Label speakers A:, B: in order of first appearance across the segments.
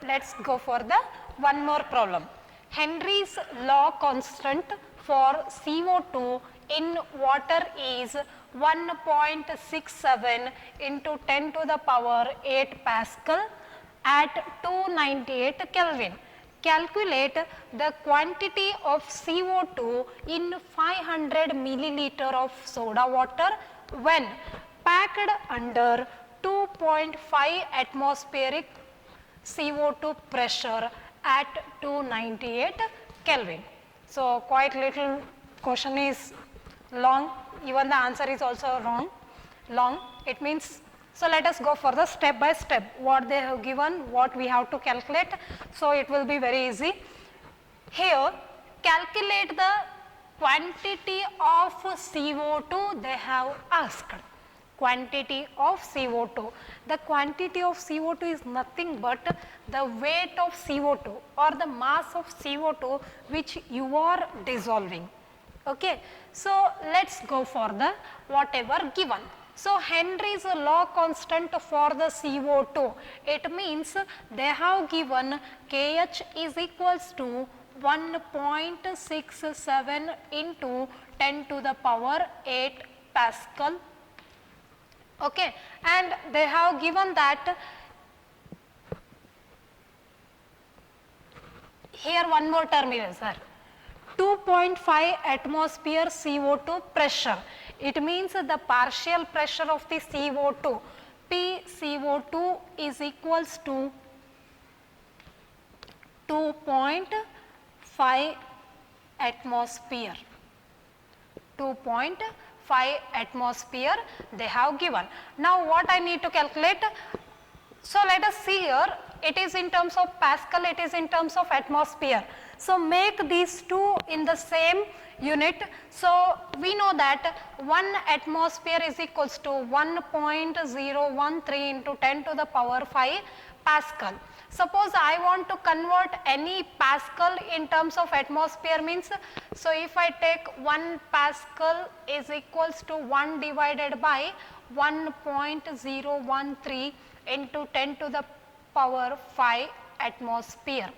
A: let's go for the one more problem. Henry's law constant for CO2 in water is 1.67 into 10 to the power 8 Pascal at 298 Kelvin. Calculate the quantity of CO2 in 500 milliliter of soda water when packed under 2.5 atmospheric CO2 pressure at 298 Kelvin. So, quite little question is long, even the answer is also long. It means, so let us go for the step by step, what they have given, what we have to calculate. So, it will be very easy. Here, calculate the quantity of CO2 they have asked. Quantity of CO2. The quantity of CO2 is nothing but the weight of CO2 or the mass of CO2 which you are dissolving. Okay. So, let us go for the whatever given. So, Henry's law constant for the CO2, it means they have given Kh is equals to 1.67 into 10 to the power 8 Pascal. Okay. And they have given that here one more term is there, 2.5 atmosphere CO2 pressure. It means the partial pressure of the CO2, P CO2 is equals to 2.5 atmosphere. 2.5 atmosphere they have given. Now, what I need to calculate? So, let us see here, it is in terms of Pascal, it is in terms of atmosphere. So, make these two in the same unit. So, we know that 1 atmosphere is equals to 1.013 into 10 to the power 5 Pascal. Suppose I want to convert any Pascal in terms of atmosphere means, so if I take 1 Pascal is equals to 1 divided by 1.013 into 10 to the power 5 atmosphere.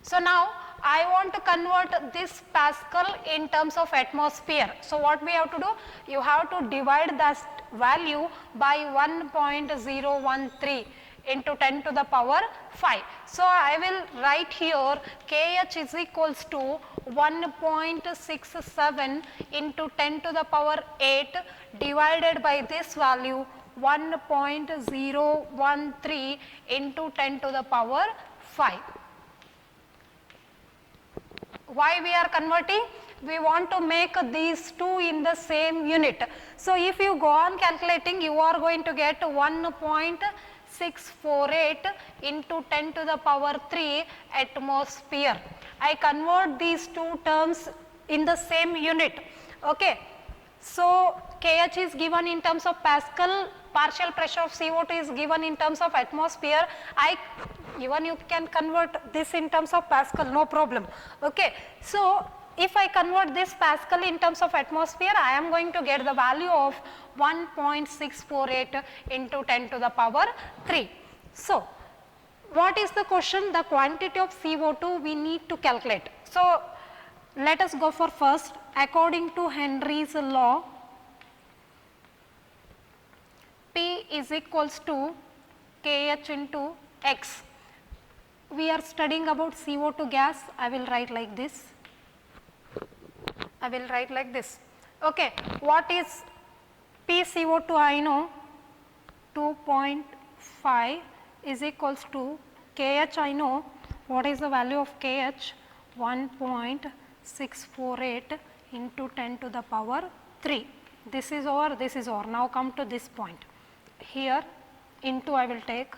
A: So, now I want to convert this Pascal in terms of atmosphere. So, what we have to do? You have to divide that value by 1.013 into 10 to the power 5. So, I will write here Kh is equals to 1.67 into 10 to the power 8 divided by this value 1.013 into 10 to the power 5. Why we are converting? We want to make these two in the same unit. So, if you go on calculating, you are going to get 1.648 into 10 to the power 3 atmosphere. I convert these two terms in the same unit. Okay. So, Kh is given in terms of Pascal, partial pressure of CO2 is given in terms of atmosphere. Even you can convert this in terms of Pascal, no problem. Okay. So, if I convert this Pascal in terms of atmosphere, I am going to get the value of 1.648 into 10 to the power 3. So, what is the question? The quantity of CO2 we need to calculate. So, let us go for first. According to Henry's law, P is equals to Kh into X. We are studying about CO2 gas. I will write like this. Okay. What is P CO2? I know 2.5 is equals to Kh. I know what is the value of Kh? 1.648 into 10 to the power 3. This is over, this is over. Now, come to this point. Here into I will take,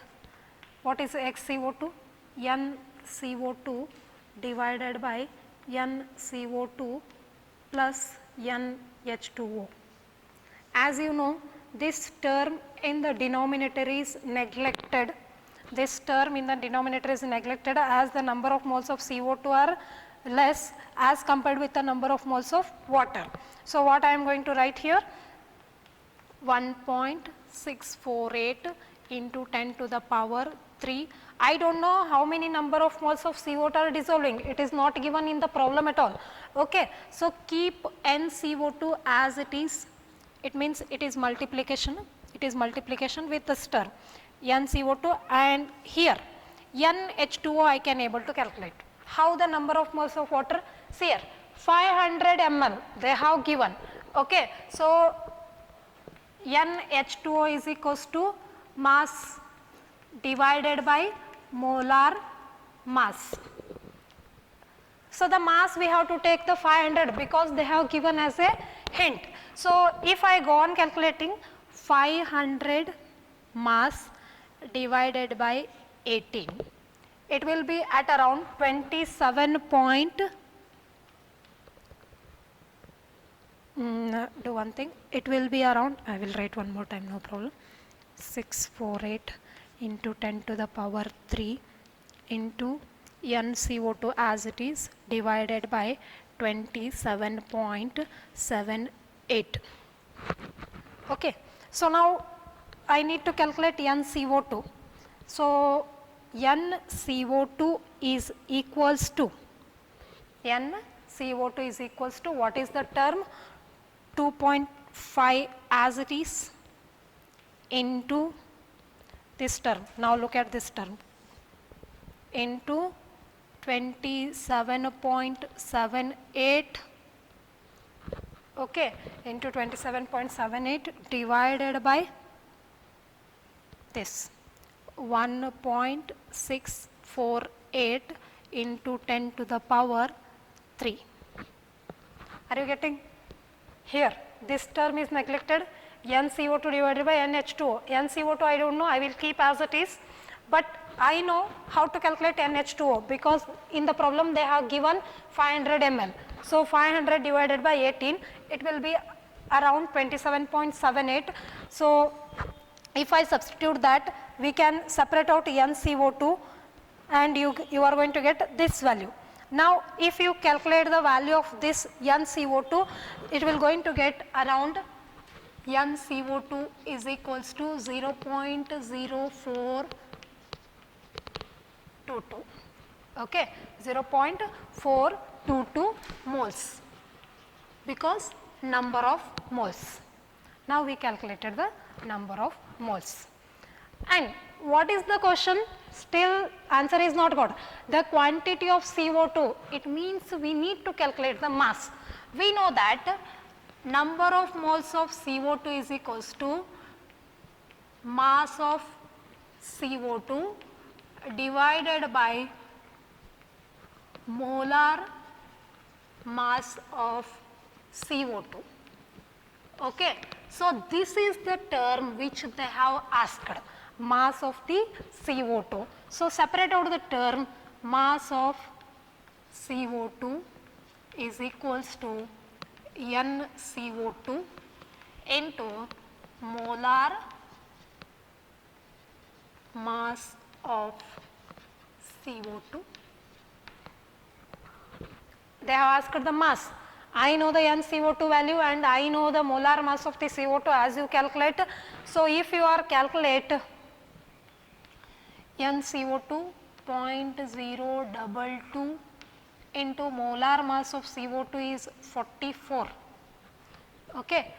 A: what is X CO2? N CO2 divided by N CO2 plus N H2O. As you know, this term in the denominator is neglected. This term in the denominator is neglected as the number of moles of CO2 are less as compared with the number of moles of water. So, what I am going to write here? 1.648 into 10 to the power 3. I do not know how many number of moles of CO2 are dissolving, it is not given in the problem at all. Okay. So, keep NCO2 as it is, it means it is multiplication with this term NCO2, and here NH2O I can able to calculate. How the number of moles of water? See here 500 ml they have given. Okay. So, NH2O is equals to mass divided by molar mass. So, the mass we have to take the 500 because they have given as a hint. So, if I go on calculating 500 mass divided by 18, it will be at around 27 point, do one thing, it will be around, I will write one more time, no problem, 648 into 10 to the power 3 into NCO2 as it is divided by 27.78. Okay. So, now I need to calculate NCO2. So, NCO2 is equals to what is the term? 2.5 as it is into this term. Now, look at this term into 27.78, okay, into 27.78 divided by this 1.648 into 10 to the power 3. Are you getting? Here this term is neglected, NCO2 divided by NH2O. NCO2 I do not know, I will keep as it is, but I know how to calculate NH2O because in the problem they have given 500 ml. So, 500 divided by 18, it will be around 27.78. So, if I substitute that, we can separate out NCO2 and you are going to get this value. Now, if you calculate the value of this NCO2, it will going to get around NCO2 is equals to 0.0422, okay, 0.422 moles because number of moles. Now, we calculated the number of moles. And what is the question? Still answer is not got. The quantity of CO2, it means we need to calculate the mass. We know that number of moles of CO2 is equals to mass of CO2 divided by molar mass of CO2. Okay. So, this is the term which they have asked, mass of the CO2. So, separate out the term mass of CO2 is equals to NCO2 into molar mass of CO2. They have asked the mass. I know the NCO2 value and I know the molar mass of the CO2 as you calculate. So, if you are calculate NCO2 0.022 into molar mass of CO2 is 44. Okay.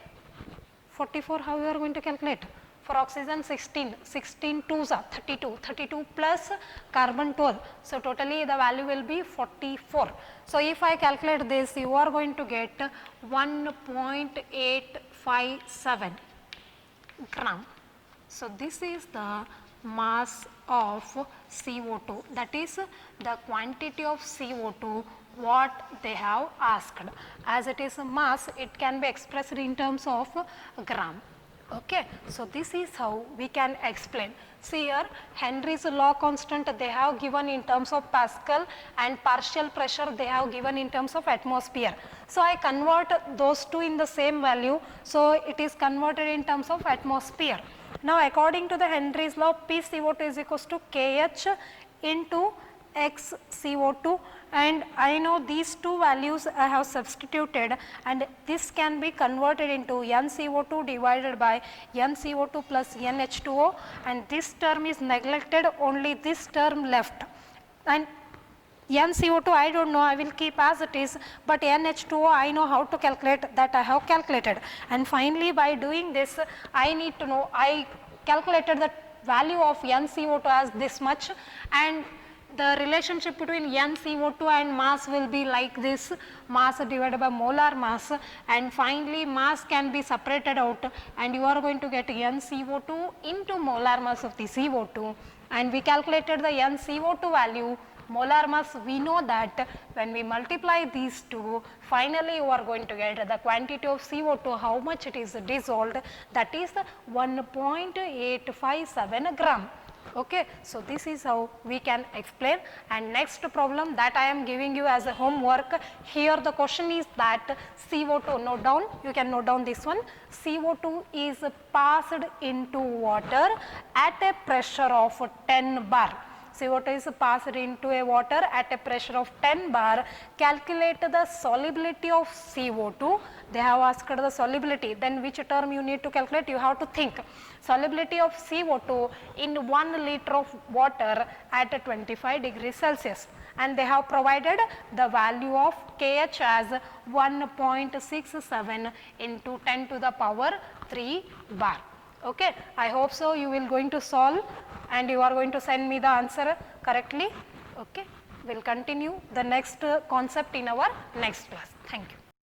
A: 44 how you are going to calculate? For oxygen 16, 16 2s are 32, 32 plus carbon 12. So, totally the value will be 44. So, if I calculate this, you are going to get 1.857 gram. So, this is the mass of CO2, that is the quantity of CO2 what they have asked. As it is a mass, it can be expressed in terms of gram. Okay. So, this is how we can explain. See here, Henry's law constant they have given in terms of Pascal and partial pressure they have given in terms of atmosphere. So, I convert those two in the same value. So, it is converted in terms of atmosphere. Now, according to the Henry's law, PCO2 is equals to KH into x CO2, and I know these two values I have substituted, and this can be converted into n CO2 divided by n CO2 plus n H2O, and this term is neglected, only this term left. And n CO2 I do not know, I will keep as it is, but n H2O I know how to calculate, that I have calculated. And finally, by doing this I need to know, I calculated the value of n CO2 as this much, and the relationship between n CO2 and mass will be like this, mass divided by molar mass, and finally mass can be separated out, and you are going to get n CO2 into molar mass of the CO2, and we calculated the n CO2 value. Molar mass, we know that when we multiply these two, finally you are going to get the quantity of CO2, how much it is dissolved, that is 1.857 gram. Okay. So, this is how we can explain. And next problem that I am giving you as a homework, here the question is that CO2, note down, you can note down this one, CO2 is passed into water at a pressure of 10 bar. CO2 is passed into a water at a pressure of 10 bar. Calculate the solubility of CO2. They have asked the solubility. Then which term you need to calculate? You have to think. Solubility of CO2 in 1 liter of water at 25 degrees Celsius. And they have provided the value of KH as 1.67 into 10 to the power 3 bar. Okay. I hope so you will going to solve, and you are going to send me the answer correctly. Okay. We will continue the next concept in our next class. Thank you.